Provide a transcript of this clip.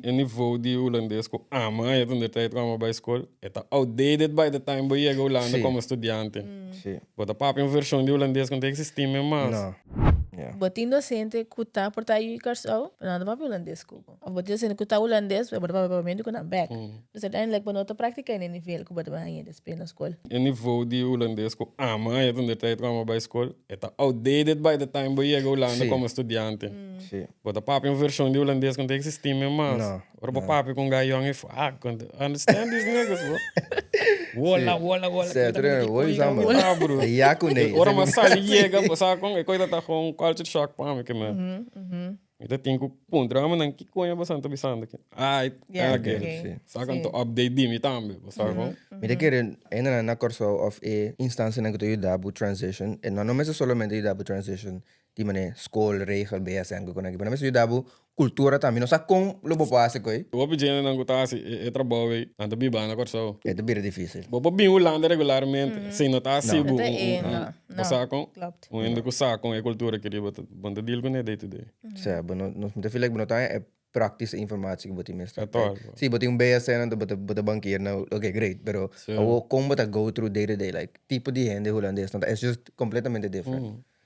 In niveau die Hollandees ko ama, je toen de tijd kwam bij school. Het outdated by the time bij je Hollande Sí. como estudiante. Sí. Maar de papi een versie die Hollandees kon existir mais. No. Yeah. Botin docente kuta porta aí carçal, não dá para holandês cubo. O botin docente kuta holandês, mas para para mim do na back. Dus uiteindelijk ben ik praktijk in nível que bota bij de spelen na school. In niveau die Hollandees ko ama, je toen de tijd kwam bij school. Het outdated by the time bij je Hollande Sí. como estudiante. Sí. Maar de papi een versie die Hollandees kon existir mais. No. Maar de papi kon gaan jongen understand these niggas, bro. Walla. Certo, né? Oi, Zamba. Walla, bro. Ja, kunei. Ora mas sali chega, passa com e coisa tá com culture shock para mim que me. Então tem que contra mas não que coisa bastante bisando que. Ai, Ja, okay. oké. Saca Sim. então update dimi também, saca com. Mira que ainda na corso of a instância na que tu ayuda transition, e não é solamente ayuda transition, di mané school regel BSN ko na, mas ayuda cultura também, não sabe como lo passa coi. O objeto não tá assim, é trabalho, anda biba na corso. É de bem difícil. Bobo bem Holanda regularmente, sem não tá assim, Dat is não. saca com. Klopt. O ainda que saca com a cultura que ele bota deal com day to day. Sim, bueno, nos me feel like bueno tá é praktische informatie que você mesmo. Total. Sim, você BSN do bota banqueiro now, okay, great, pero como bota go through day to day like tipo de gente holandês, então é just completamente different.